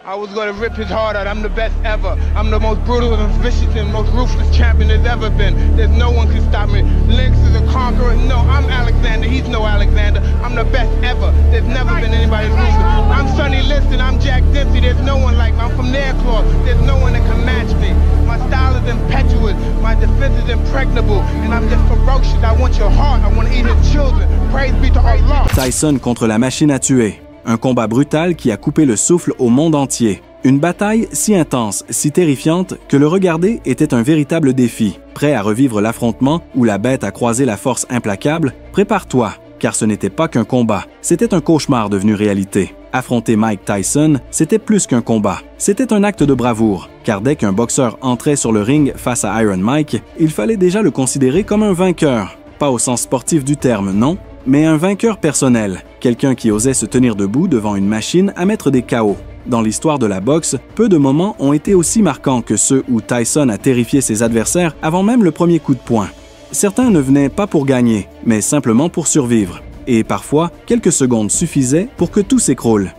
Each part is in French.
I was gonna rip his heart out. I'm the best ever. I'm the most brutal and vicious and most ruthless champion there's ever been. There's no one can stop me. Lynx is a conqueror. No, I'm Alexander. He's no Alexander. I'm the best ever. There's never been anybody ruthless. I'm Sonny Liston. I'm Jack Dempsey. There's no one like me. I'm from Nairclaw. There's no one that can match me. My style is impetuous. My defense is impregnable. And I'm just ferocious. I want your heart. I want to eat your children. Praise be to Allah. Tyson contre la machine à tuer. Un combat brutal qui a coupé le souffle au monde entier. Une bataille si intense, si terrifiante, que le regarder était un véritable défi. Prêt à revivre l'affrontement où la bête a croisé la force implacable? Prépare-toi, car ce n'était pas qu'un combat, c'était un cauchemar devenu réalité. Affronter Mike Tyson, c'était plus qu'un combat. C'était un acte de bravoure, car dès qu'un boxeur entrait sur le ring face à Iron Mike, il fallait déjà le considérer comme un vainqueur. Pas au sens sportif du terme, non, mais un vainqueur personnel, quelqu'un qui osait se tenir debout devant une machine à mettre des KO. Dans l'histoire de la boxe, peu de moments ont été aussi marquants que ceux où Tyson a terrifié ses adversaires avant même le premier coup de poing. Certains ne venaient pas pour gagner, mais simplement pour survivre. Et parfois, quelques secondes suffisaient pour que tout s'écroule.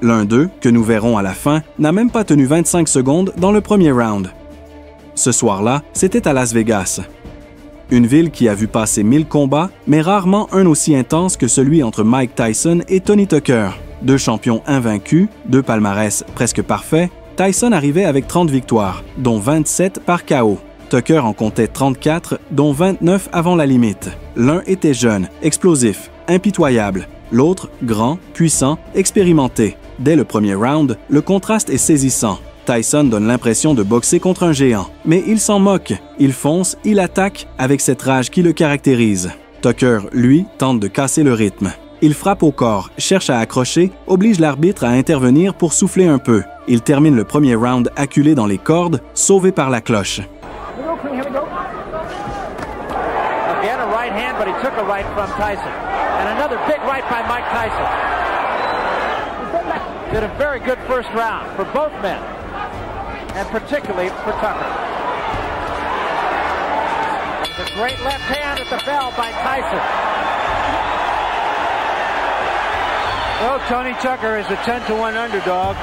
L'un d'eux, que nous verrons à la fin, n'a même pas tenu 25 secondes dans le premier round. Ce soir-là, c'était à Las Vegas. Une ville qui a vu passer 1000 combats, mais rarement un aussi intense que celui entre Mike Tyson et Tony Tucker. Deux champions invaincus, deux palmarès presque parfaits, Tyson arrivait avec 30 victoires, dont 27 par KO. Tucker en comptait 34, dont 29 avant la limite. L'un était jeune, explosif, impitoyable. L'autre, grand, puissant, expérimenté. Dès le premier round, le contraste est saisissant. Tyson donne l'impression de boxer contre un géant, mais il s'en moque. Il fonce, il attaque avec cette rage qui le caractérise. Tucker, lui, tente de casser le rythme. Il frappe au corps, cherche à accrocher, oblige l'arbitre à intervenir pour souffler un peu. Il termine le premier round acculé dans les cordes, sauvé par la cloche. Again, a right hand, but he took a right from Tyson. And another big right by Mike Tyson. Did a very good first round for both men, and particularly for Tucker. There's a great left hand at the bell by Tyson. Well, Tony Tucker is a 10-1 underdog.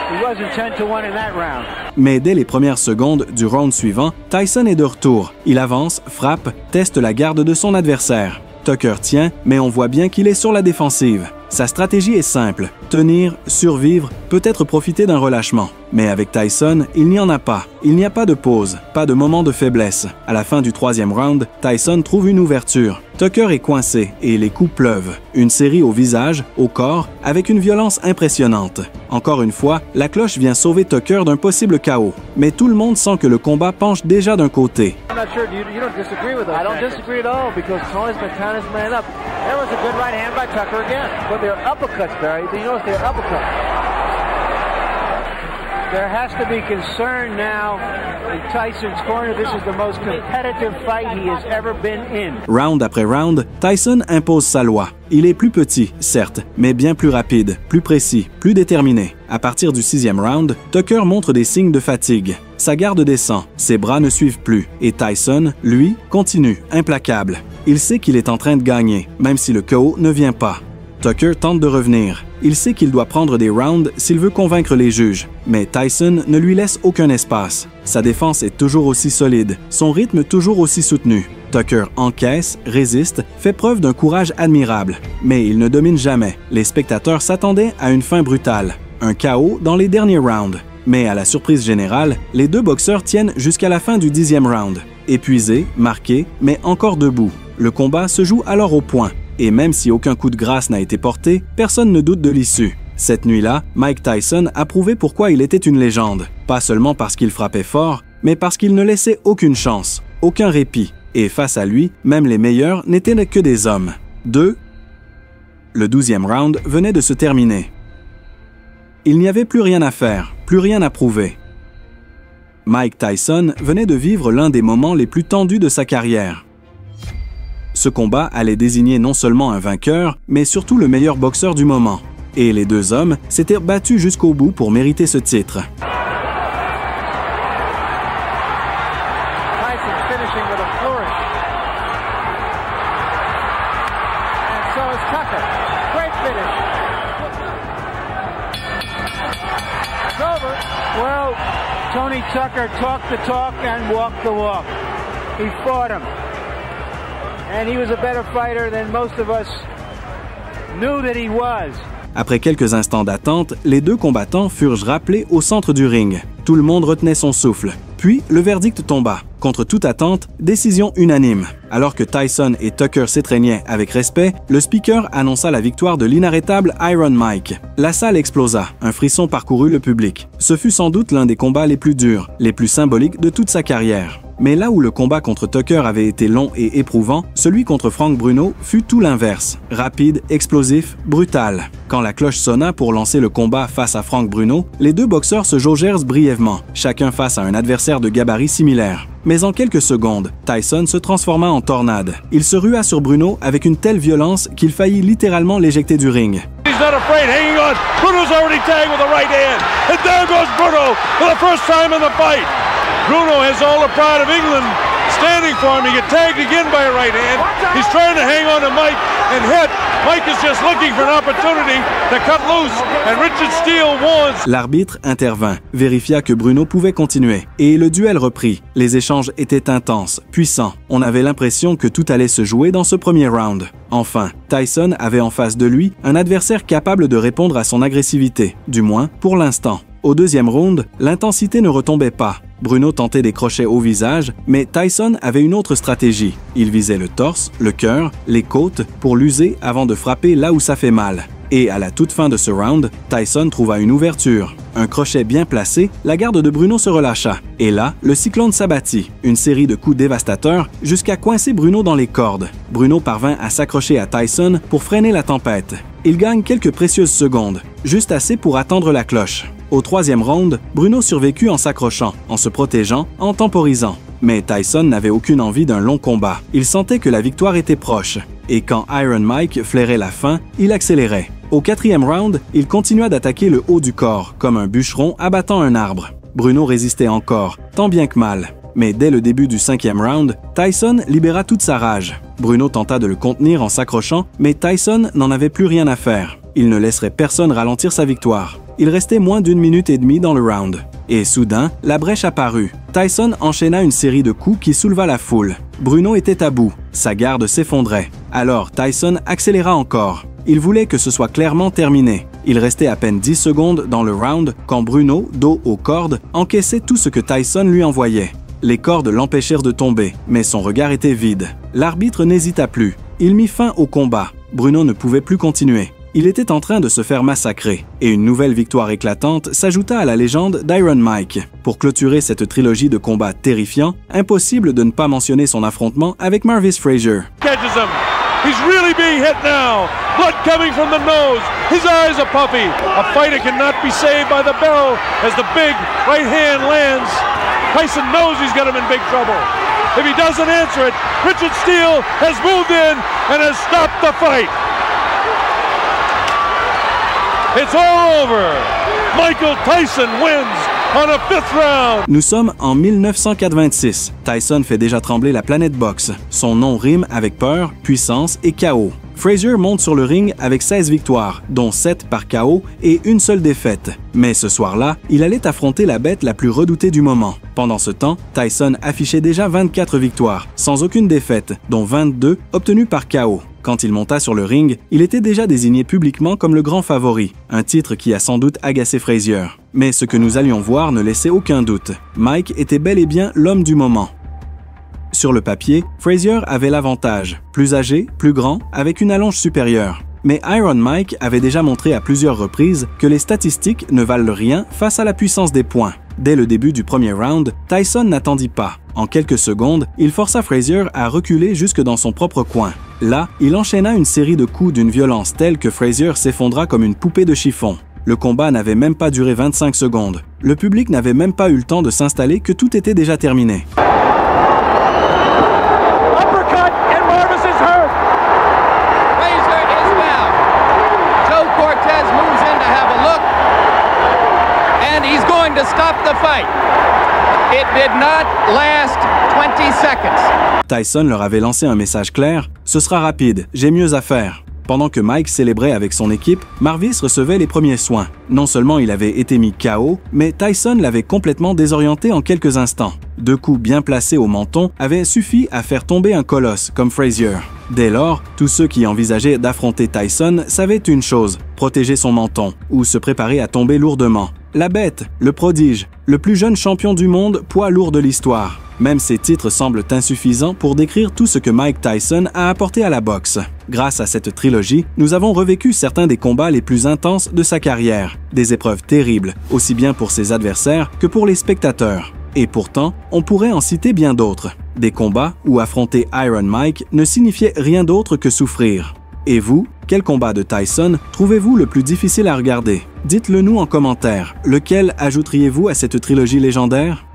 He wasn't 10-1 in that round. Mais dès les premières secondes du round suivant, Tyson est de retour. Il avance, frappe, teste la garde de son adversaire. Tucker tient, mais on voit bien qu'il est sur la défensive. Sa stratégie est simple, tenir, survivre, peut-être profiter d'un relâchement. Mais avec Tyson, il n'y en a pas. Il n'y a pas de pause, pas de moment de faiblesse. À la fin du troisième round, Tyson trouve une ouverture. Tucker est coincé et les coups pleuvent. Une série au visage, au corps, avec une violence impressionnante. Encore une fois, la cloche vient sauver Tucker d'un possible chaos. Mais tout le monde sent que le combat penche déjà d'un côté. I'm not sure, you don't disagree with us. I don't disagree at all because Tony's been counting his man up. There was a good right hand by Tucker again. But they're uppercuts, Barry. You notice they're uppercuts. There has to be concern now in Tyson's corner. This is the most competitive fight he has ever been in. Round après round, Tyson impose sa loi. Il est plus petit, certes, mais bien plus rapide, plus précis, plus déterminé. À partir du 6e round, Tucker montre des signes de fatigue. Sa garde descend, ses bras ne suivent plus. Et Tyson, lui, continue, implacable. Il sait qu'il est en train de gagner, même si le KO ne vient pas. Tucker tente de revenir. Il sait qu'il doit prendre des rounds s'il veut convaincre les juges, mais Tyson ne lui laisse aucun espace. Sa défense est toujours aussi solide, son rythme toujours aussi soutenu. Tucker encaisse, résiste, fait preuve d'un courage admirable, mais il ne domine jamais. Les spectateurs s'attendaient à une fin brutale, un chaos dans les derniers rounds. Mais à la surprise générale, les deux boxeurs tiennent jusqu'à la fin du 10e round. Épuisés, marqués, mais encore debout. Le combat se joue alors au point. Et même si aucun coup de grâce n'a été porté, personne ne doute de l'issue. Cette nuit-là, Mike Tyson a prouvé pourquoi il était une légende. Pas seulement parce qu'il frappait fort, mais parce qu'il ne laissait aucune chance, aucun répit. Et face à lui, même les meilleurs n'étaient que des hommes. 2. Le 12e round venait de se terminer. Il n'y avait plus rien à faire, plus rien à prouver. Mike Tyson venait de vivre l'un des moments les plus tendus de sa carrière. Ce combat allait désigner non seulement un vainqueur, mais surtout le meilleur boxeur du moment. Et les deux hommes s'étaient battus jusqu'au bout pour mériter ce titre. Well, Tony Tucker talked the talk and walked the walk. He fought him. And he was a better fighter than most of us knew that he was. Après quelques instants d'attente, les deux combattants furent rappelés au centre du ring. Tout le monde retenait son souffle. Puis, le verdict tomba. Contre toute attente, décision unanime. Alors que Tyson et Tucker s'étreignaient avec respect, le speaker annonça la victoire de l'inarrêtable Iron Mike. La salle explosa, un frisson parcourut le public. Ce fut sans doute l'un des combats les plus durs, les plus symboliques de toute sa carrière. Mais là où le combat contre Tucker avait été long et éprouvant, celui contre Frank Bruno fut tout l'inverse. Rapide, explosif, brutal. Quand la cloche sonna pour lancer le combat face à Frank Bruno, les deux boxeurs se jaugèrent brièvement, chacun face à un adversaire de gabarit similaire. Mais en quelques secondes, Tyson se transforma en tornade. Il se rua sur Bruno avec une telle violence qu'il faillit littéralement l'éjecter du ring. He's not afraid, hanging on. Bruno's already tagged with a right hand. And there goes Bruno for the first time in the fight. Bruno has all the pride of England standing for him. He got tagged again by a right hand. He's trying to hang on to Mike and hit. Mike is just looking for an opportunity to cut loose. And Richard Steele warns. L'arbitre intervint, vérifia que Bruno pouvait continuer. Et le duel reprit. Les échanges étaient intenses, puissants. On avait l'impression que tout allait se jouer dans ce premier round. Enfin, Tyson avait en face de lui un adversaire capable de répondre à son agressivité, du moins pour l'instant. Au deuxième round, l'intensité ne retombait pas. Bruno tentait des crochets au visage, mais Tyson avait une autre stratégie. Il visait le torse, le cœur, les côtes pour l'user avant de frapper là où ça fait mal. Et à la toute fin de ce round, Tyson trouva une ouverture. Un crochet bien placé, la garde de Bruno se relâcha. Et là, le cyclone s'abattit. Une série de coups dévastateurs jusqu'à coincer Bruno dans les cordes. Bruno parvint à s'accrocher à Tyson pour freiner la tempête. Il gagne quelques précieuses secondes, juste assez pour attendre la cloche. Au troisième round, Bruno survécut en s'accrochant, en se protégeant, en temporisant. Mais Tyson n'avait aucune envie d'un long combat. Il sentait que la victoire était proche. Et quand Iron Mike flairait la fin, il accélérait. Au quatrième round, il continua d'attaquer le haut du corps, comme un bûcheron abattant un arbre. Bruno résistait encore, tant bien que mal. Mais dès le début du cinquième round, Tyson libéra toute sa rage. Bruno tenta de le contenir en s'accrochant, mais Tyson n'en avait plus rien à faire. Il ne laisserait personne ralentir sa victoire. Il restait moins d'1 minute et demie dans le round. Et soudain, la brèche apparut. Tyson enchaîna une série de coups qui souleva la foule. Bruno était à bout. Sa garde s'effondrait. Alors Tyson accéléra encore. Il voulait que ce soit clairement terminé. Il restait à peine 10 secondes dans le round quand Bruno, dos aux cordes, encaissait tout ce que Tyson lui envoyait. Les cordes l'empêchèrent de tomber, mais son regard était vide. L'arbitre n'hésita plus. Il mit fin au combat. Bruno ne pouvait plus continuer. Il était en train de se faire massacrer, et une nouvelle victoire éclatante s'ajouta à la légende d'Iron Mike. Pour clôturer cette trilogie de combats terrifiants, impossible de ne pas mentionner son affrontement avec Marvis Frazier. Catches him. He's really being hit now. Blood coming from the nose. His eyes are puffy. A fighter cannot be saved by the bell as the big right hand lands. Tyson knows he's got him in big trouble. If he doesn't answer it, Richard Steele has moved in and has stopped the fight. It's all over. Michael Tyson wins on a 5th round. Nous sommes en 1926. Tyson fait déjà trembler la planète boxe. Son nom rime avec peur, puissance et chaos. Frazier monte sur le ring avec 16 victoires, dont 7 par KO et une seule défaite. Mais ce soir-là, il allait affronter la bête la plus redoutée du moment. Pendant ce temps, Tyson affichait déjà 24 victoires, sans aucune défaite, dont 22 obtenues par KO. Quand il monta sur le ring, il était déjà désigné publiquement comme le grand favori, un titre qui a sans doute agacé Frazier. Mais ce que nous allions voir ne laissait aucun doute. Mike était bel et bien l'homme du moment. Sur le papier, Frazier avait l'avantage, plus âgé, plus grand, avec une allonge supérieure. Mais Iron Mike avait déjà montré à plusieurs reprises que les statistiques ne valent rien face à la puissance des poings. Dès le début du premier round, Tyson n'attendit pas. En quelques secondes, il força Frazier à reculer jusque dans son propre coin. Là, il enchaîna une série de coups d'une violence telle que Frazier s'effondra comme une poupée de chiffon. Le combat n'avait même pas duré 25 secondes. Le public n'avait même pas eu le temps de s'installer que tout était déjà terminé. To stop the fight. It did not last 20 seconds. Tyson leur avait lancé un message clair, « Ce sera rapide, j'ai mieux à faire ». Pendant que Mike célébrait avec son équipe, Marvis recevait les premiers soins. Non seulement il avait été mis KO, mais Tyson l'avait complètement désorienté en quelques instants. 2 coups bien placés au menton avaient suffi à faire tomber un colosse comme Frazier. Dès lors, tous ceux qui envisageaient d'affronter Tyson savaient une chose, protéger son menton ou se préparer à tomber lourdement. La bête, le prodige, le plus jeune champion du monde, poids lourd de l'histoire. Même ces titres semblent insuffisants pour décrire tout ce que Mike Tyson a apporté à la boxe. Grâce à cette trilogie, nous avons revécu certains des combats les plus intenses de sa carrière. Des épreuves terribles, aussi bien pour ses adversaires que pour les spectateurs. Et pourtant, on pourrait en citer bien d'autres. Des combats où affronter Iron Mike ne signifiait rien d'autre que souffrir. Et vous, quel combat de Tyson trouvez-vous le plus difficile à regarder? Dites-le nous en commentaire. Lequel ajouteriez-vous à cette trilogie légendaire?